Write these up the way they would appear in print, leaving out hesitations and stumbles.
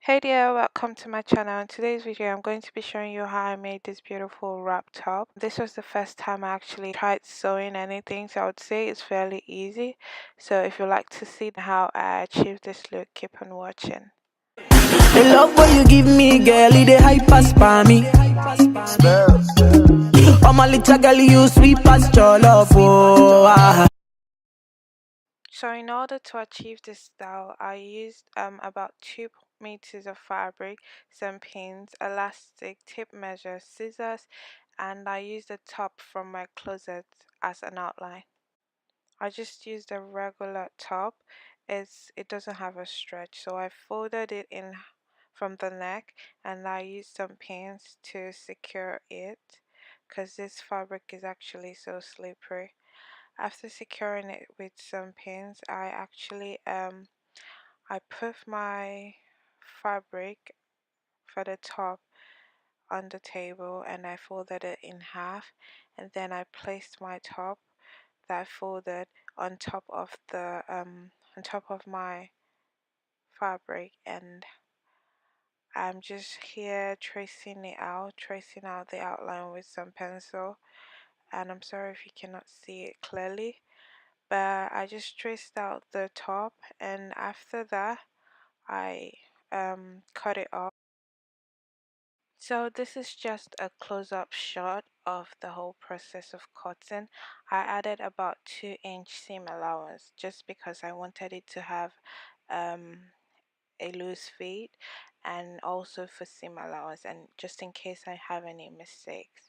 Hey there, welcome to my channel. In today's video, I'm going to be showing you how I made this beautiful wrap top. This was the first time I actually tried sewing anything, so I would say it's fairly easy. So if you'd like to see how I achieved this look, keep on watching. The love what you give me, girl, it dey hyper spam me. Oh my little girl, you sweet past your love, oh. So in order to achieve this style, I used about 2 meters of fabric, some pins, elastic, tape measure, scissors, and I used the top from my closet as an outline. I just used a regular top. It doesn't have a stretch, so I folded it in from the neck and I used some pins to secure it because this fabric is actually so slippery. After securing it with some pins, I put my fabric for the top on the table and I folded it in half, and then I placed my top that I folded on top of the on top of my fabric, and I'm just here tracing out the outline with some pencil. And I'm sorry if you cannot see it clearly, but I just traced out the top, and after that I cut it off. So this is just a close-up shot of the whole process of cutting. I added about 2-inch seam allowance just because I wanted it to have um, a loose fit, and also for seam allowance and just in case I have any mistakes.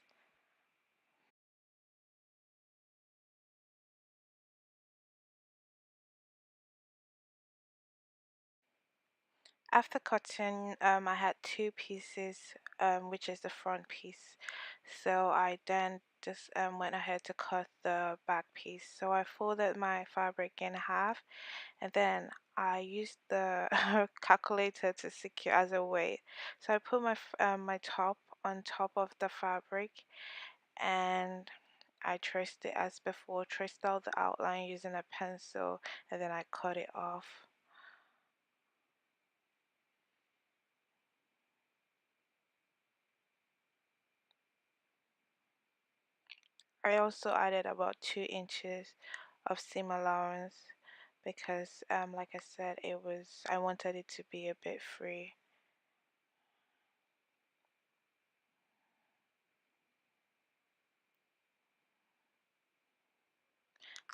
After cutting, I had two pieces, which is the front piece. So I then just went ahead to cut the back piece. So I folded my fabric in half, and then I used the calculator to secure as a weight. So I put my top on top of the fabric, and I traced it as before, traced out the outline using a pencil, and then I cut it off. I also added about 2 inches of seam allowance because like I said, I wanted it to be a bit free.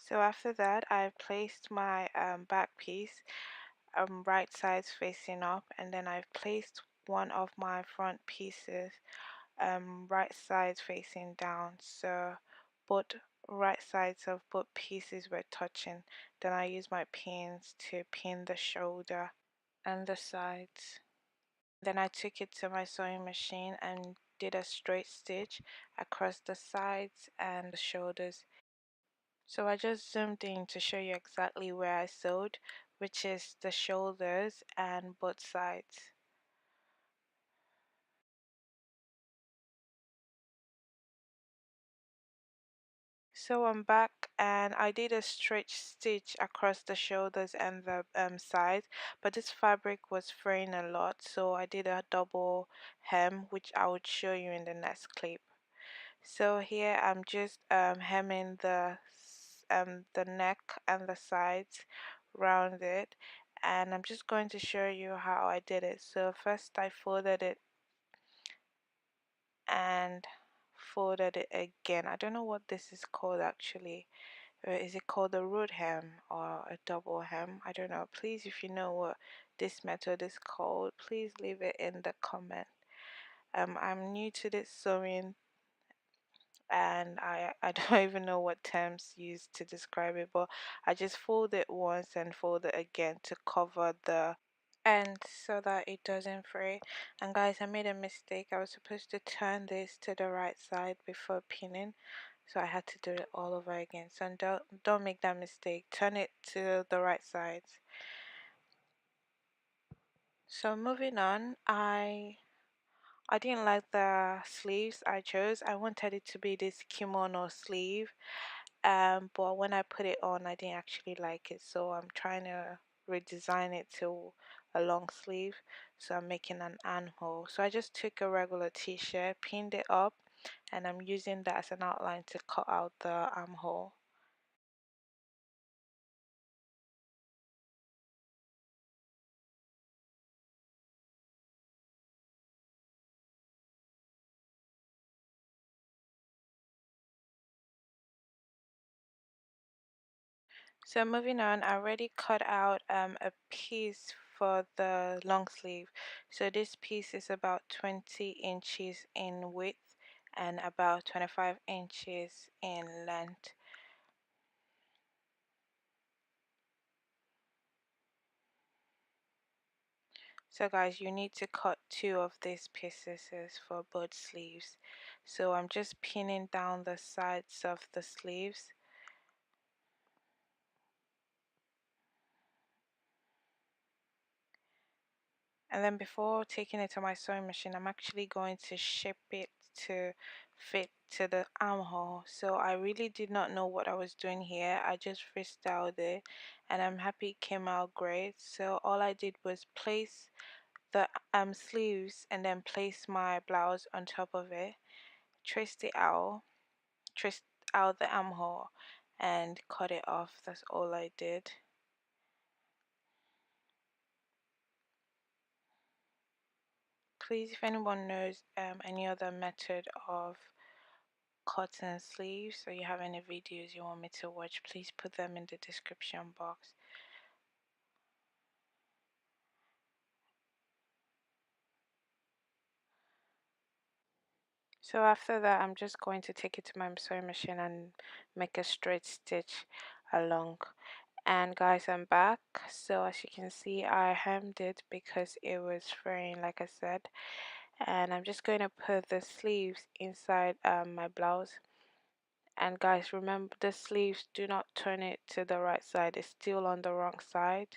So after that, I placed my back piece right sides facing up, and then I've placed one of my front pieces right sides facing down, so both right sides of both pieces were touching. Then I used my pins to pin the shoulder and the sides. Then I took it to my sewing machine and did a straight stitch across the sides and the shoulders. So I just zoomed in to show you exactly where I sewed, which is the shoulders and both sides. So I'm back and I did a straight stitch across the shoulders and the sides, but this fabric was fraying a lot, so I did a double hem, which I would show you in the next clip. So here I'm just hemming the neck and the sides round it, and I'm just going to show you how I did it. So first I folded it and folded it again. I don't know what this is called actually. Is it called a root hem or a double hem? I don't know. Please, if you know what this method is called, please leave it in the comment. I'm new to this sewing, and I don't even know what terms used to describe it, but I just fold it once and fold it again to cover the end so that it doesn't fray. And guys, I made a mistake. I was supposed to turn this to the right side before pinning, so I had to do it all over again. So don't make that mistake. Turn it to the right sides. So moving on, I didn't like the sleeves I chose. I wanted it to be this kimono sleeve, but when I put it on I didn't actually like it, so I'm trying to redesign it to a long sleeve. so I'm making an armhole. So I just took a regular t-shirt, pinned it up, and I'm using that as an outline to cut out the armhole. So moving on, I already cut out a piece for the long sleeve. So this piece is about 20 inches in width and about 25 inches in length. So guys, you need to cut two of these pieces for both sleeves. So I'm just pinning down the sides of the sleeves. And then before taking it to my sewing machine, I'm actually going to shape it to fit to the armhole. So I really did not know what I was doing here. I just freestyled it and I'm happy it came out great. So all I did was place the sleeves and then place my blouse on top of it, traced out the armhole and cut it off. That's all I did. Please, if anyone knows any other method of cotton sleeves or you have any videos you want me to watch, please put them in the description box. So after that, I'm just going to take it to my sewing machine and make a straight stitch along. And guys, I'm back. So as you can see, I hemmed it because it was fraying, like I said. And I'm just going to put the sleeves inside my blouse. And guys, remember the sleeves, do not turn it to the right side, it's still on the wrong side.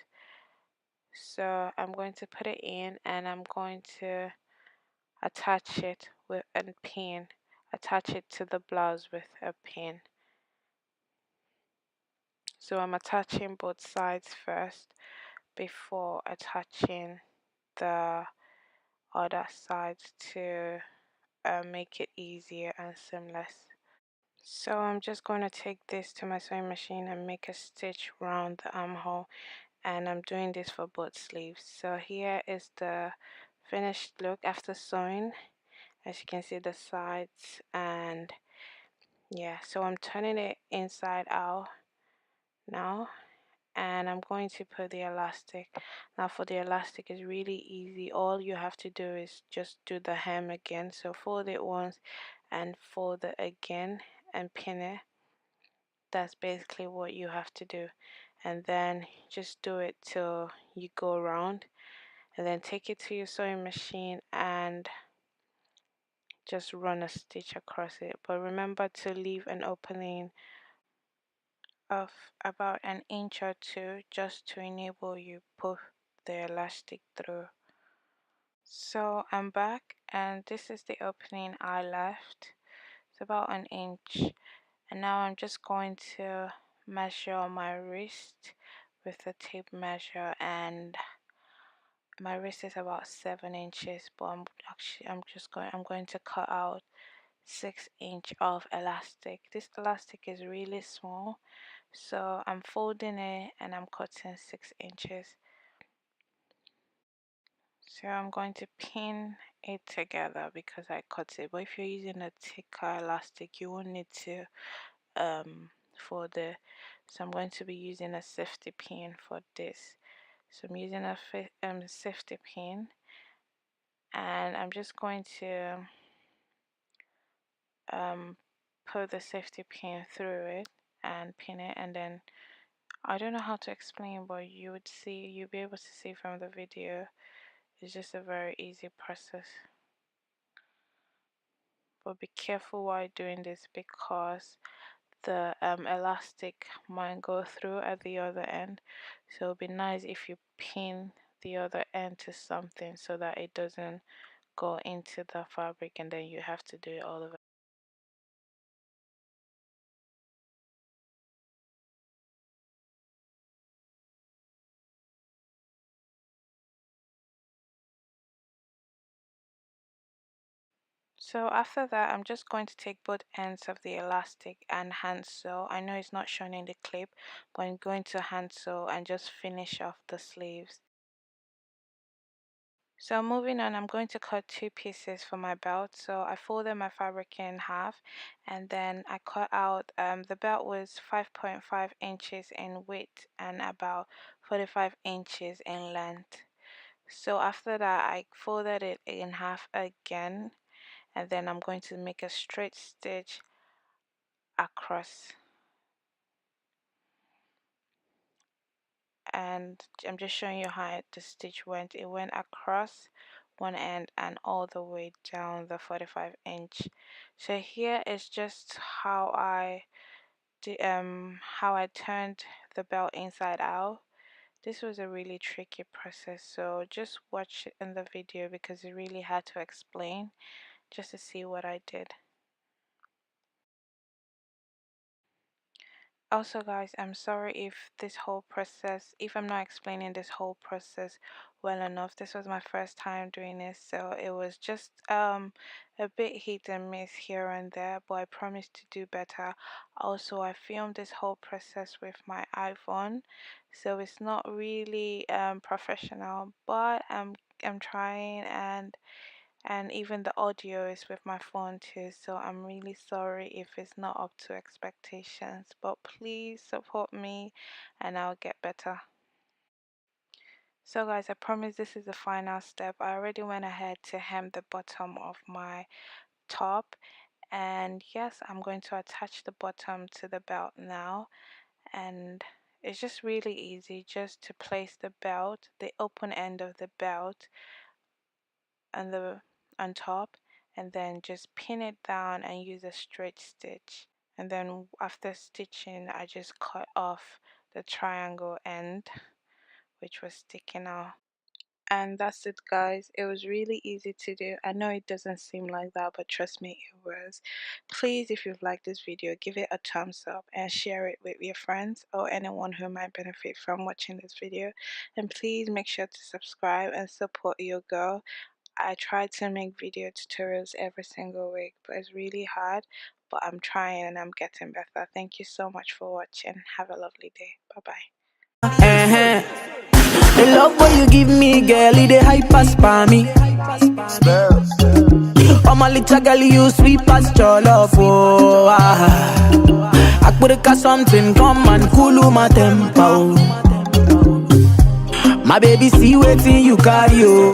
So I'm going to put it in and I'm going to attach it with a pin, attach it to the blouse with a pin. So I'm attaching both sides first before attaching the other side to make it easier and seamless. So I'm just going to take this to my sewing machine and make a stitch around the armhole, and I'm doing this for both sleeves. So here is the finished look after sewing. As you can see, the sides, and yeah, so I'm turning it inside out now, and I'm going to put the elastic. Now for the elastic, is really easy. All you have to do is just do the hem again. So fold it once and fold it again and pin it. That's basically what you have to do, and then just do it till you go around, and then take it to your sewing machine and just run a stitch across it. But remember to leave an opening of about an inch or two just to enable you pull the elastic through. So I'm back and this is the opening I left. It's about an inch, and now I'm just going to measure my wrist with a tape measure, and my wrist is about 7 inches, but I'm going to cut out 6 inch of elastic. This elastic is really small, so I'm folding it and I'm cutting 6 inches. So I'm going to pin it together because I cut it, but if you're using a thicker elastic you won't need to fold it. So I'm going to be using a safety pin for this. So I'm using a safety pin, and I'm just going to put the safety pin through it and pin it, and then I don't know how to explain, but you'll be able to see from the video. It's just a very easy process, but be careful while doing this because the elastic might go through at the other end, so it'll be nice if you pin the other end to something so that it doesn't go into the fabric and then you have to do it all over. So after that, I'm just going to take both ends of the elastic and hand sew. I know it's not shown in the clip, but I'm going to hand sew and just finish off the sleeves. So moving on, I'm going to cut two pieces for my belt. So I folded my fabric in half, and then I cut out, the belt was 5.5 inches in width and about 45 inches in length. So after that, I folded it in half again, and then I'm going to make a straight stitch across, and I'm just showing you how the stitch went. It went across one end and all the way down the 45 inch. So here is just how I turned the belt inside out. This was a really tricky process, so just watch it in the video because it really had to explain just to see what I did. Also guys, I'm sorry if this whole process, if I'm not explaining this whole process well enough. This was my first time doing this, so it was just a bit hit and miss here and there, but I promise to do better. Also, I filmed this whole process with my iPhone, so it's not really professional, but I'm trying, and even the audio is with my phone too, so I'm really sorry if it's not up to expectations, but please support me and I'll get better. So guys, I promise this is the final step. I already went ahead to hem the bottom of my top, and yes, I'm going to attach the bottom to the belt now, and it's just really easy just to place the belt, the open end of the belt on top, and then just pin it down and use a straight stitch, and then after stitching I just cut off the triangle end which was sticking out. And that's it guys, it was really easy to do. I know it doesn't seem like that, but trust me, it was. Please, if you've liked this video, give it a thumbs up and share it with your friends or anyone who might benefit from watching this video. And please make sure to subscribe and support your girl. I try to make video tutorials every single week, but it's really hard, but I'm trying and I'm getting better. Thank you so much for watching. Have a lovely day. Bye bye. The love what you give me, girl, it a hype as for me. Oh my little girl, you sweet as your love, oh I could have something come and cool my tempo. My baby, see waiting you carry, oh.